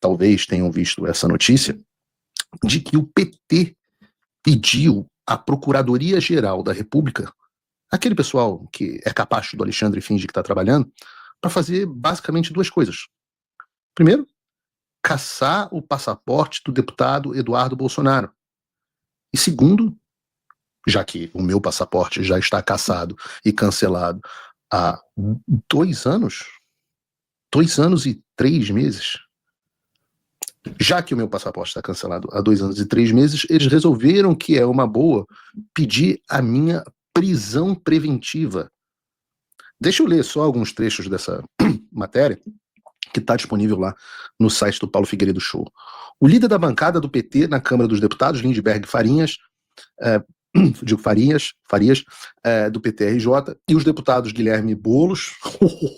talvez tenham visto essa notícia, de que o PT pediu à Procuradoria-Geral da República, aquele pessoal que é capacho do Alexandre e finge que está trabalhando, para fazer basicamente duas coisas. Primeiro, caçar o passaporte do deputado Eduardo Bolsonaro. E segundo, já que o meu passaporte já está cassado e cancelado há 2 anos, 2 anos e 3 meses, já que o meu passaporte está cancelado há 2 anos e 3 meses, eles resolveram que é uma boa pedir a minha prisão preventiva. Deixa eu ler só alguns trechos dessa matéria, que está disponível lá no site do Paulo Figueiredo Show. O líder da bancada do PT na Câmara dos Deputados, Lindbergh Farias, do PTRJ, e os deputados Guilherme Boulos,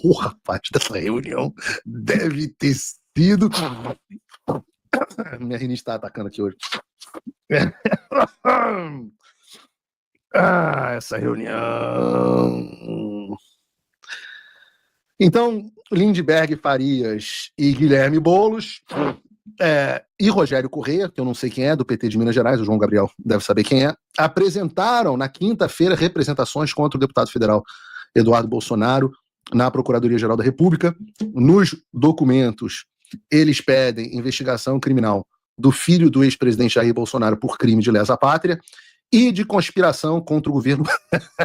o rapaz dessa reunião deve ter sido... Minha rinite está atacando aqui hoje. Essa reunião... Então, Lindbergh Farias e Guilherme Boulos, e Rogério Corrêa, que eu não sei quem é, do PT de Minas Gerais, o João Gabriel deve saber quem é, apresentaram na quinta-feira representações contra o deputado federal Eduardo Bolsonaro na Procuradoria-Geral da República. Nos documentos, eles pedem investigação criminal do filho do ex-presidente Jair Bolsonaro por crime de lesa pátria e de conspiração contra o governo...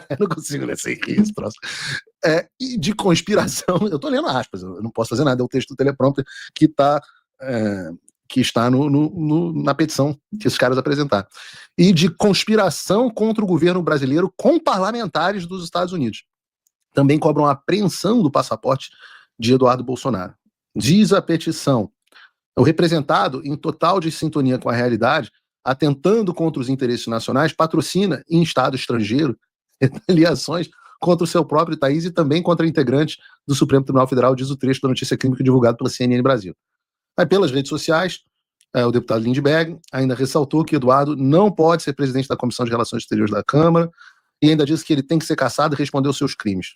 Eu não consigo ler sem rir esse troço. E de conspiração... Eu estou lendo aspas, eu não posso fazer nada, é o texto do teleprompter que está na petição que esses caras apresentaram. E de conspiração contra o governo brasileiro com parlamentares dos Estados Unidos. Também cobram a apreensão do passaporte de Eduardo Bolsonaro. Diz a petição: o representado, em total de sintonia com a realidade, atentando contra os interesses nacionais, patrocina em Estado estrangeiro retaliações contra o seu próprio país e também contra integrantes do Supremo Tribunal Federal, diz o trecho da notícia clínica divulgado pela CNN Brasil. Aí, pelas redes sociais, o deputado Lindbergh ainda ressaltou que Eduardo não pode ser presidente da Comissão de Relações Exteriores da Câmara e ainda disse que ele tem que ser cassado e responder aos seus crimes.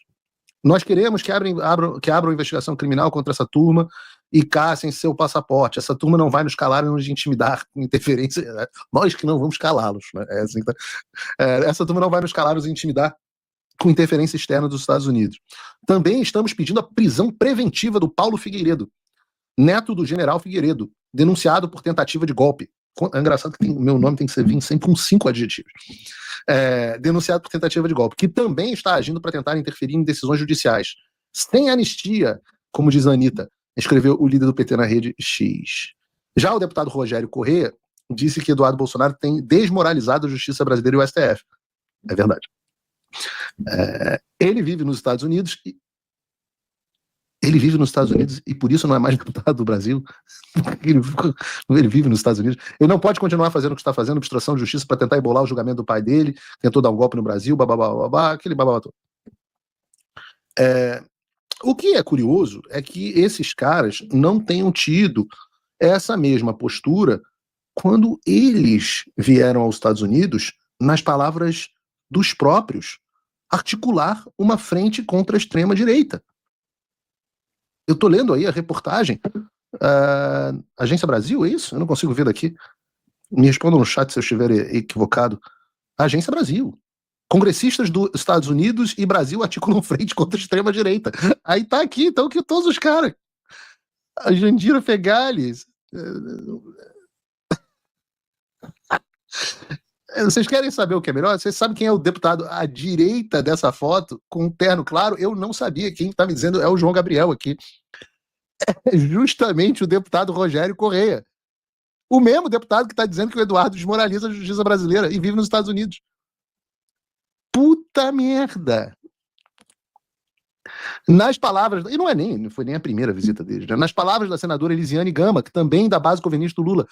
Nós queremos que abram investigação criminal contra essa turma e caçem seu passaporte. Essa turma não vai nos calar e nos intimidar com interferência. Nós que não vamos calá-los. Né? Essa turma não vai nos calar e nos intimidar com interferência externa dos Estados Unidos. Também estamos pedindo a prisão preventiva do Paulo Figueiredo, neto do general Figueiredo, denunciado por tentativa de golpe. É engraçado que o meu nome tem que ser vir sempre com 5 adjetivos. Denunciado por tentativa de golpe, que também está agindo para tentar interferir em decisões judiciais. Sem anistia, como diz a Anitta, escreveu o líder do PT na Rede X. Já o deputado Rogério Corrêa disse que Eduardo Bolsonaro tem desmoralizado a justiça brasileira e o STF. É verdade. Ele vive nos Estados Unidos e por isso não é mais deputado do Brasil. Ele vive nos Estados Unidos. Ele não pode continuar fazendo o que está fazendo, obstrução de justiça, para tentar embolar o julgamento do pai dele, tentou dar um golpe no Brasil, aquele babá todo. O que é curioso é que esses caras não tenham tido essa mesma postura quando eles vieram aos Estados Unidos, nas palavras dos próprios, articular uma frente contra a extrema-direita. Eu estou lendo aí a reportagem, Agência Brasil, é isso? Eu não consigo ver daqui. Me respondam no chat se eu estiver equivocado. Agência Brasil. Congressistas dos Estados Unidos e Brasil articulam frente contra a extrema-direita. Aí tá aqui, então, que todos os caras. A Jandira Fegales. Vocês querem saber o que é melhor? Vocês sabem quem é o deputado à direita dessa foto, com um terno claro? Eu não sabia. Quem está me dizendo é o João Gabriel aqui. É justamente o deputado Rogério Corrêa. O mesmo deputado que está dizendo que o Eduardo desmoraliza a justiça brasileira e vive nos Estados Unidos. Puta merda! Nas palavras... E não foi nem a primeira visita dele. Né? Nas palavras da senadora Elisiane Gama, que também da base governista do Lula.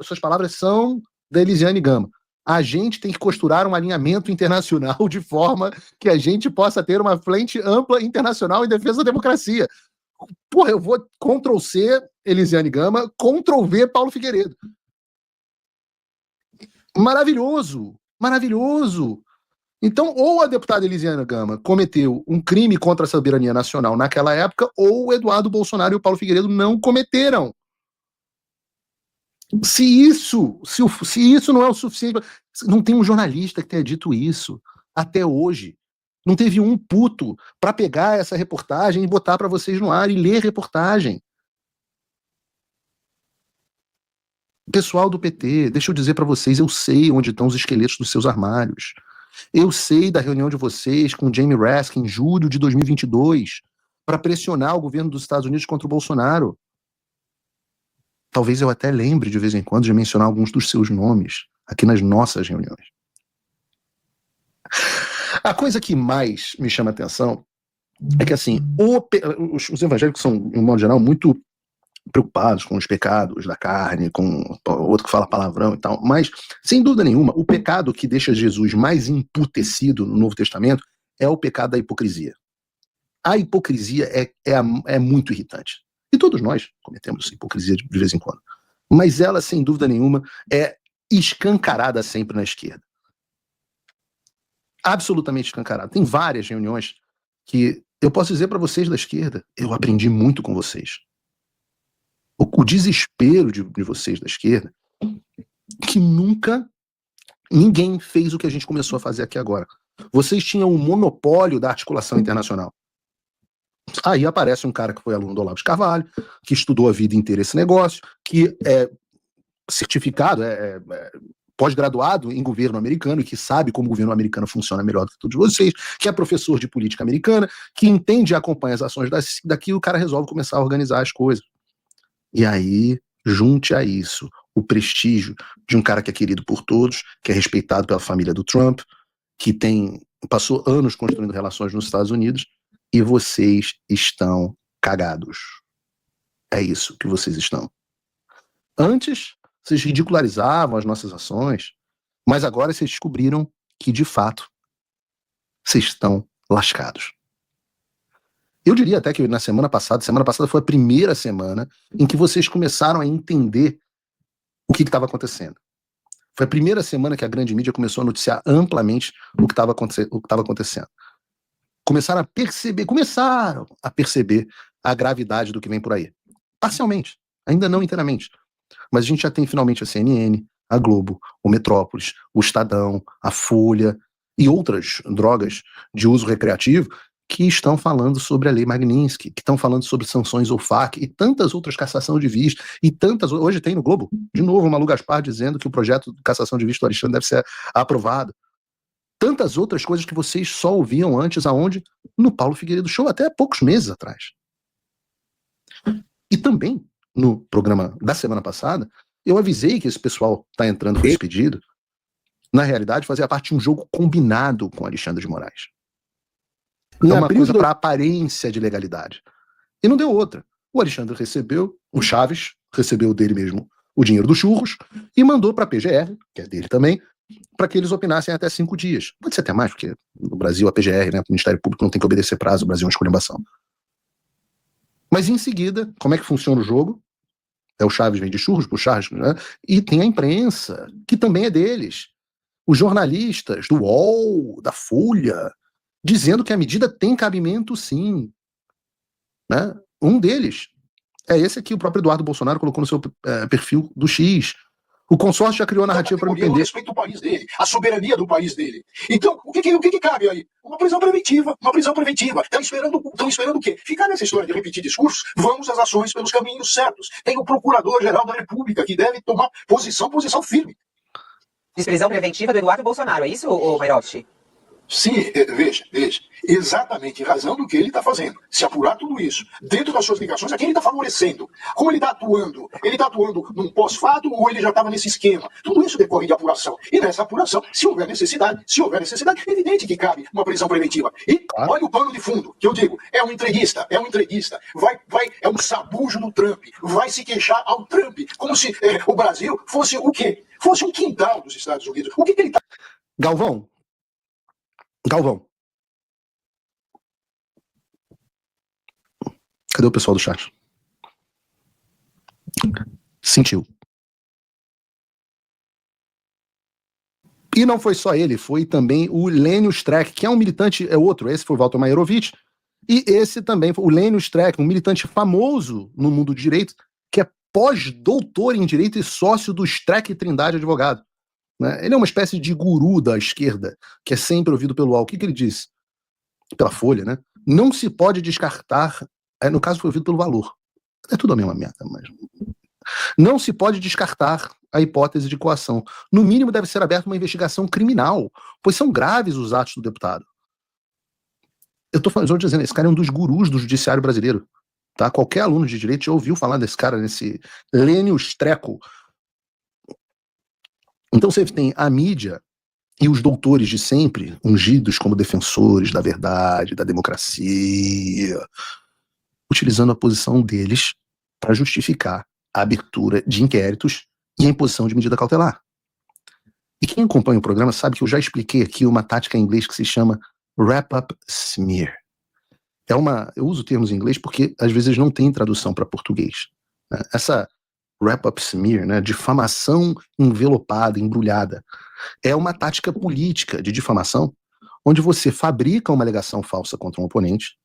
Suas palavras são da Elisiane Gama. A gente tem que costurar um alinhamento internacional de forma que a gente possa ter uma frente ampla internacional em defesa da democracia. Porra, eu vou Ctrl+C, Elisiane Gama, Ctrl+V, Paulo Figueiredo. Maravilhoso! Maravilhoso! Então, ou a deputada Elisiane Gama cometeu um crime contra a soberania nacional naquela época, ou o Eduardo Bolsonaro e o Paulo Figueiredo não cometeram. Se isso não é o suficiente, não tem um jornalista que tenha dito isso até hoje. Não teve um puto para pegar essa reportagem e botar para vocês no ar e ler reportagem. Pessoal do PT, deixa eu dizer para vocês, eu sei onde estão os esqueletos dos seus armários. Eu sei da reunião de vocês com Jamie Raskin em julho de 2022 para pressionar o governo dos Estados Unidos contra o Bolsonaro. Talvez eu até lembre de vez em quando de mencionar alguns dos seus nomes aqui nas nossas reuniões. A coisa que mais me chama a atenção é que, assim, os evangélicos são, de um modo geral, muito preocupados com os pecados da carne, com outro que fala palavrão e tal, mas, sem dúvida nenhuma, o pecado que deixa Jesus mais emputecido no Novo Testamento é o pecado da hipocrisia. A hipocrisia é muito irritante. E todos nós cometemos essa hipocrisia de vez em quando. Mas ela, sem dúvida nenhuma, é escancarada sempre na esquerda. Absolutamente escancarada. Tem várias reuniões que eu posso dizer para vocês da esquerda, eu aprendi muito com vocês. O desespero de vocês da esquerda, que nunca ninguém fez o que a gente começou a fazer aqui agora. Vocês tinham um monopólio da articulação internacional. Aí aparece um cara que foi aluno do Olavo de Carvalho, que estudou a vida inteira esse negócio, que é certificado, pós-graduado em governo americano e que sabe como o governo americano funciona melhor do que todos vocês, que é professor de política americana, que entende e acompanha as ações daqui, o cara resolve começar a organizar as coisas. E aí, junte a isso o prestígio de um cara que é querido por todos, que é respeitado pela família do Trump, que passou anos construindo relações nos Estados Unidos, e vocês estão cagados. É isso que vocês estão. Antes, vocês ridicularizavam as nossas ações, mas agora vocês descobriram que, de fato, vocês estão lascados. Eu diria até que na semana passada foi a primeira semana em que vocês começaram a entender o que estava acontecendo. Foi a primeira semana que a grande mídia começou a noticiar amplamente o que estava acontecendo. Começaram a perceber a gravidade do que vem por aí. Parcialmente, ainda não inteiramente. Mas a gente já tem finalmente a CNN, a Globo, o Metrópolis, o Estadão, a Folha e outras drogas de uso recreativo que estão falando sobre a Lei Magnitsky, que estão falando sobre sanções ao FARC e tantas outras cassação de visto, e tantas... Hoje tem no Globo, de novo, o Malu Gaspar dizendo que o projeto de cassação de visto do Alexandre deve ser aprovado. Tantas outras coisas que vocês só ouviam antes, aonde? No Paulo Figueiredo Show, até poucos meses atrás. E também, no programa da semana passada, eu avisei que esse pessoal está entrando com esse pedido, na realidade, fazia parte de um jogo combinado com Alexandre de Moraes. É uma coisa para aparência de legalidade. E não deu outra. O Alexandre recebeu, o Chaves recebeu dele mesmo o dinheiro dos churros e mandou para a PGR, que é dele também, para que eles opinassem até 5 dias. Pode ser até mais, porque no Brasil a PGR, né, o Ministério Público não tem que obedecer prazo, o Brasil é uma esculhambação. Mas em seguida, como é que funciona o jogo? O Chaves vende churros pro Chaves, né? E tem a imprensa, que também é deles. Os jornalistas do UOL, da Folha, dizendo que a medida tem cabimento sim. Né? Um deles é esse aqui, o próprio Eduardo Bolsonaro colocou no seu perfil do X. O consórcio já criou a narrativa para me entender. Respeito ao país dele, a soberania do país dele. Então, o que cabe aí? Uma prisão preventiva. Estão esperando o quê? Ficar nessa história de repetir discursos? Vamos às ações pelos caminhos certos. Tem o Procurador-Geral da República que deve tomar posição firme. Diz prisão preventiva do Eduardo Bolsonaro, é isso, Mairovski? Sim, veja. Exatamente em razão do que ele está fazendo. Se apurar tudo isso dentro das suas ligações, a quem ele está favorecendo? Como ele está atuando? Ele está atuando num pós-fato ou ele já estava nesse esquema? Tudo isso decorre de apuração. E nessa apuração, se houver necessidade, é evidente que cabe uma prisão preventiva. E olha o pano de fundo, que eu digo, é um entreguista. É um sabujo do Trump. Vai se queixar ao Trump, como se o Brasil fosse o quê? Fosse um quintal dos Estados Unidos. O que ele está... Galvão. Cadê o pessoal do chat? Sentiu. E não foi só ele, foi também o Lênio Streck, que é um militante, esse foi o Walter Mairovich, e esse também foi o Lênio Streck, um militante famoso no mundo do direito, que é pós-doutor em Direito e sócio do Streck Trindade Advogado. Né? Ele é uma espécie de guru da esquerda, que é sempre ouvido pelo UOL. O que ele disse? Pela Folha, né? Não se pode descartar, no caso foi ouvido pelo Valor. É tudo a mesma merda, mas... Não se pode descartar a hipótese de coação. No mínimo deve ser aberta uma investigação criminal, pois são graves os atos do deputado. Eu estou dizendo, esse cara é um dos gurus do judiciário brasileiro. Tá? Qualquer aluno de direito já ouviu falar desse cara, nesse Lênio Streco. Então você tem a mídia e os doutores de sempre, ungidos como defensores da verdade, da democracia, utilizando a posição deles para justificar a abertura de inquéritos e a imposição de medida cautelar. E quem acompanha o programa sabe que eu já expliquei aqui uma tática em inglês que se chama wrap-up smear. Eu uso termos em inglês porque às vezes não tem tradução para português. Né? Essa wrap-up smear, né, difamação envelopada, embrulhada, é uma tática política de difamação onde você fabrica uma alegação falsa contra um oponente,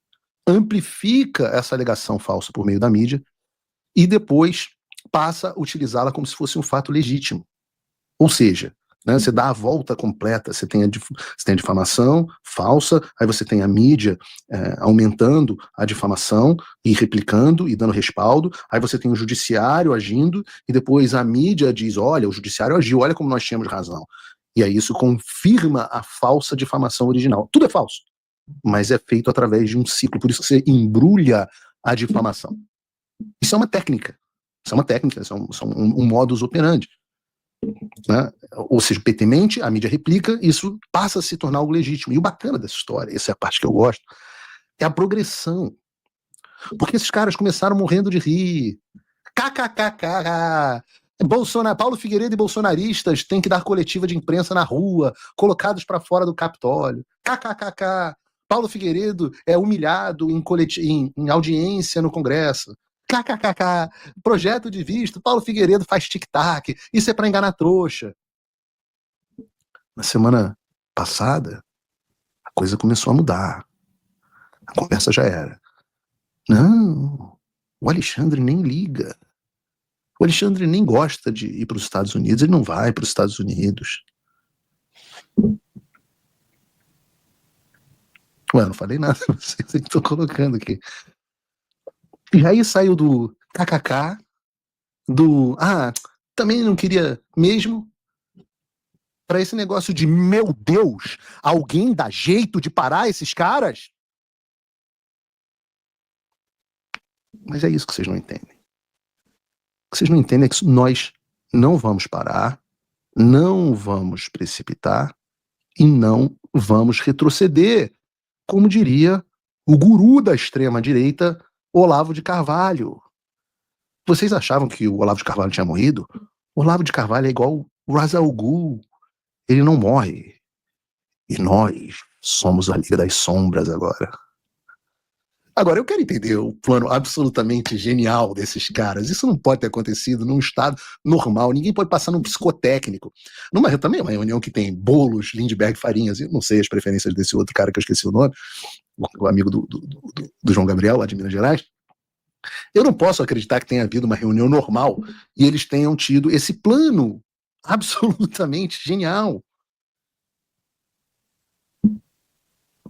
amplifica essa alegação falsa por meio da mídia e depois passa a utilizá-la como se fosse um fato legítimo. Ou seja, né, você dá a volta completa, você tem a difamação falsa, aí você tem a mídia aumentando a difamação e replicando e dando respaldo, aí você tem o judiciário agindo e depois a mídia diz, olha, o judiciário agiu, olha como nós tínhamos razão. E aí isso confirma a falsa difamação original. Tudo é falso, mas é feito através de um ciclo, por isso que você embrulha a difamação. Isso é uma técnica, isso é um modus operandi. Né? Ou seja, petemente, a mídia replica, isso passa a se tornar algo legítimo. E o bacana dessa história, essa é a parte que eu gosto, é a progressão. Porque esses caras começaram morrendo de rir. KKKK. Paulo Figueiredo e bolsonaristas têm que dar coletiva de imprensa na rua, colocados para fora do Capitólio. KKKK. Paulo Figueiredo é humilhado em audiência no Congresso. KKKK, projeto de visto, Paulo Figueiredo faz tic-tac, isso é para enganar trouxa. Na semana passada, a coisa começou a mudar. A conversa já era. Não, o Alexandre nem liga. O Alexandre nem gosta de ir para os Estados Unidos, ele não vai para os Estados Unidos. Ué, não falei nada, vocês estou colocando aqui. E aí saiu do KKK, também não queria mesmo, para esse negócio de, meu Deus, alguém dá jeito de parar esses caras? Mas é isso que vocês não entendem. O que vocês não entendem é que nós não vamos parar, não vamos precipitar e não vamos retroceder, como diria o guru da extrema-direita, Olavo de Carvalho. Vocês achavam que o Olavo de Carvalho tinha morrido? O Olavo de Carvalho é igual o Ra's al Ghul. Ele não morre. E nós somos a Liga das Sombras agora. Agora, eu quero entender o plano absolutamente genial desses caras. Isso não pode ter acontecido num estado normal. Ninguém pode passar num psicotécnico. Também é uma reunião que tem Boulos, Lindbergh, Farinhas. Eu não sei as preferências desse outro cara que eu esqueci o nome. O amigo do João Gabriel, lá de Minas Gerais. Eu não posso acreditar que tenha havido uma reunião normal e eles tenham tido esse plano absolutamente genial.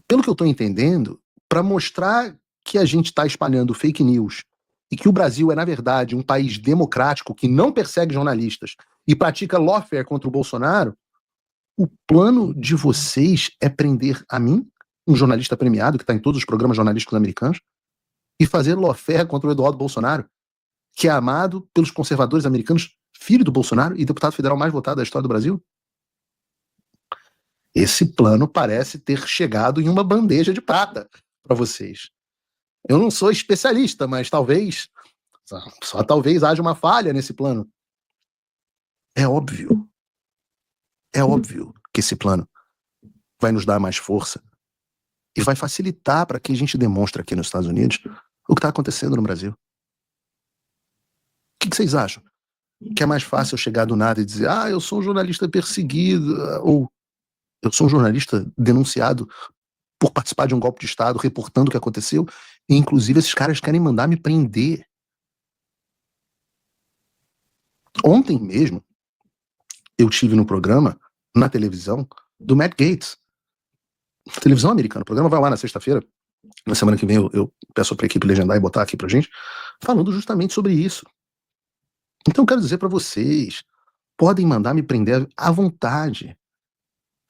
Pelo que eu estou entendendo, para mostrar que a gente está espalhando fake news e que o Brasil é, na verdade, um país democrático que não persegue jornalistas e pratica lawfare contra o Bolsonaro, o plano de vocês é prender a mim, um jornalista premiado que está em todos os programas jornalísticos americanos, e fazer lawfare contra o Eduardo Bolsonaro, que é amado pelos conservadores americanos, filho do Bolsonaro e deputado federal mais votado da história do Brasil? Esse plano parece ter chegado em uma bandeja de prata para vocês. Eu não sou especialista, mas só talvez haja uma falha nesse plano. É óbvio que esse plano vai nos dar mais força e vai facilitar para que a gente demonstre aqui nos Estados Unidos o que está acontecendo no Brasil. O que vocês acham? Que é mais fácil eu chegar do nada e dizer, eu sou um jornalista perseguido, ou eu sou um jornalista denunciado por participar de um golpe de Estado, reportando o que aconteceu, e inclusive esses caras querem mandar me prender. Ontem mesmo, eu tive no programa, na televisão, do Matt Gaetz. Televisão americana. O programa vai lá na sexta-feira. Na semana que vem eu peço para a equipe legendar e botar aqui pra gente, falando justamente sobre isso. Então eu quero dizer para vocês, podem mandar me prender à vontade.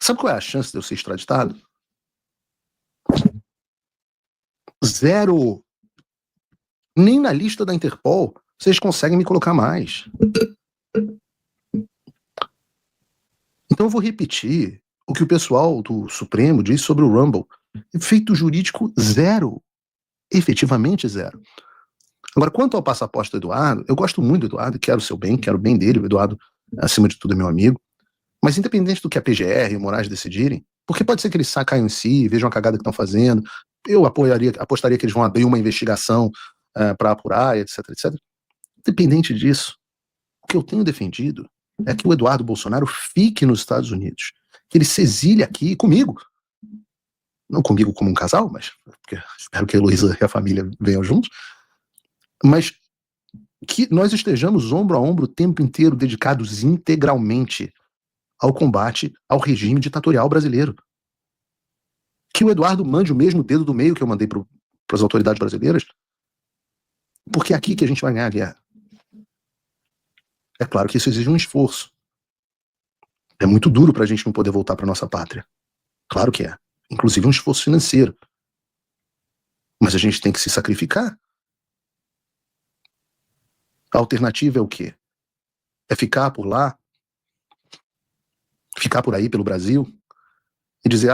Sabe qual é a chance de eu ser extraditado? 0. Nem na lista da Interpol vocês conseguem me colocar mais. Então eu vou repetir o que o pessoal do Supremo diz sobre o Rumble. Efeito jurídico 0. Efetivamente 0. Agora, quanto ao passaporte do Eduardo, eu gosto muito do Eduardo, quero o seu bem, quero o bem dele. O Eduardo, acima de tudo, é meu amigo. Mas independente do que a PGR e o Moraes decidirem, porque pode ser que eles caiam em si, vejam a cagada que estão fazendo, eu apostaria que eles vão abrir uma investigação para apurar, etc, etc. Independente disso, o que eu tenho defendido é que o Eduardo Bolsonaro fique nos Estados Unidos, que ele se exile aqui comigo. Não comigo como um casal, mas porque espero que a Heloísa e a família venham juntos, mas que nós estejamos ombro a ombro o tempo inteiro dedicados integralmente ao combate ao regime ditatorial brasileiro. Que o Eduardo mande o mesmo dedo do meio que eu mandei para as autoridades brasileiras, porque é aqui que a gente vai ganhar a guerra. É claro que isso exige um esforço. É muito duro para a gente não poder voltar para nossa pátria. Claro que é. Inclusive um esforço financeiro. Mas a gente tem que se sacrificar. A alternativa é o quê? É ficar por lá, ficar por aí pelo Brasil e dizer,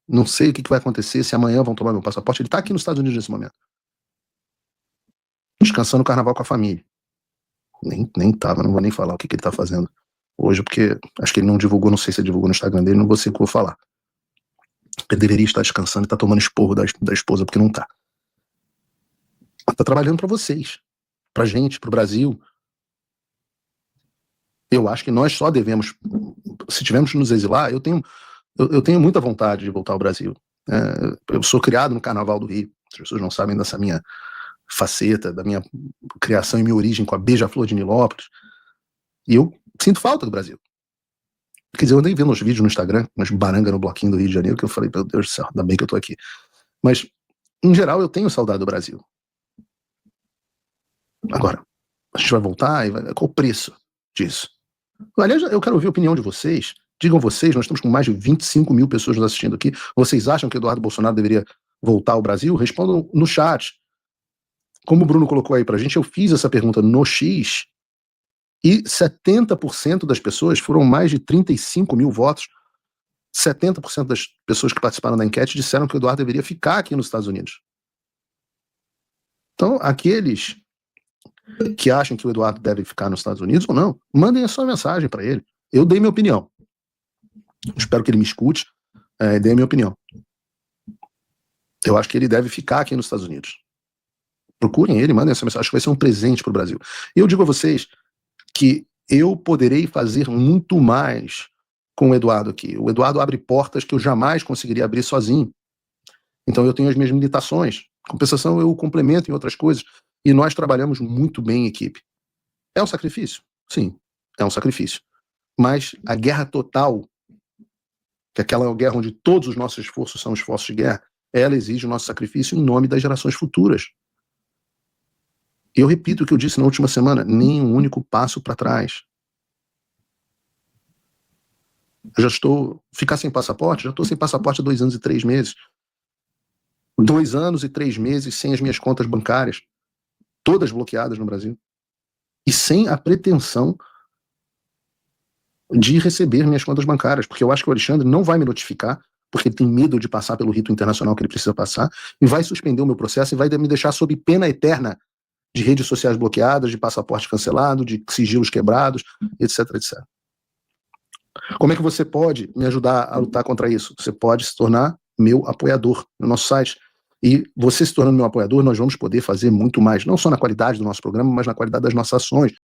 não sei o que vai acontecer se amanhã vão tomar meu passaporte. Ele está aqui nos Estados Unidos nesse momento. Descansando o carnaval com a família. Nem tava, não vou nem falar o que ele tá fazendo hoje, porque acho que ele não divulgou, não sei se ele divulgou no Instagram dele, não vou ser o que eu vou falar. Ele deveria estar descansando e tá tomando esporro da esposa, porque não tá. Tá trabalhando para vocês, pra gente, pro Brasil. Eu acho que nós só devemos, se tivermos que nos exilar, eu tenho muita vontade de voltar ao Brasil. Eu sou criado no Carnaval do Rio, as pessoas não sabem dessa minha faceta, da minha criação e minha origem com a Beija-Flor de Nilópolis, e eu sinto falta do Brasil. Quer dizer, eu andei vendo uns vídeos no Instagram, umas barangas no bloquinho do Rio de Janeiro, que eu falei, meu Deus do céu, ainda bem que eu tô aqui. Mas, em geral, eu tenho saudade do Brasil. Agora, a gente vai voltar, qual o preço disso? Aliás, eu quero ouvir a opinião de vocês. Digam vocês, nós estamos com mais de 25 mil pessoas nos assistindo aqui. Vocês acham que Eduardo Bolsonaro deveria voltar ao Brasil? Respondam no chat. Como o Bruno colocou aí pra gente, eu fiz essa pergunta no X e 70% das pessoas, foram mais de 35 mil votos, 70% das pessoas que participaram da enquete disseram que o Eduardo deveria ficar aqui nos Estados Unidos. Então, aqueles que acham que o Eduardo deve ficar nos Estados Unidos ou não, mandem a sua mensagem para ele. Eu dei minha opinião. Espero que ele me escute e dê a minha opinião. Eu acho que ele deve ficar aqui nos Estados Unidos. Procurem ele, mandem essa mensagem. Acho que vai ser um presente para o Brasil. E eu digo a vocês que eu poderei fazer muito mais com o Eduardo aqui. O Eduardo abre portas que eu jamais conseguiria abrir sozinho. Então eu tenho as minhas limitações. Compensação, eu complemento em outras coisas. E nós trabalhamos muito bem em equipe. É um sacrifício? Sim, é um sacrifício. Mas a guerra total, que é aquela guerra onde todos os nossos esforços são esforços de guerra, ela exige o nosso sacrifício em nome das gerações futuras. Eu repito o que eu disse na última semana, nem um único passo para trás. Eu ficar sem passaporte? Já estou sem passaporte há 2 anos e 3 meses. 2 anos e 3 meses sem as minhas contas bancárias, todas bloqueadas no Brasil. E sem a pretensão de receber minhas contas bancárias, porque eu acho que o Alexandre não vai me notificar, porque ele tem medo de passar pelo rito internacional que ele precisa passar, e vai suspender o meu processo e vai me deixar sob pena eterna de redes sociais bloqueadas, de passaporte cancelado, de sigilos quebrados, etc, etc. Como é que você pode me ajudar a lutar contra isso? Você pode se tornar meu apoiador no nosso site. E você se tornando meu apoiador, nós vamos poder fazer muito mais, não só na qualidade do nosso programa, mas na qualidade das nossas ações.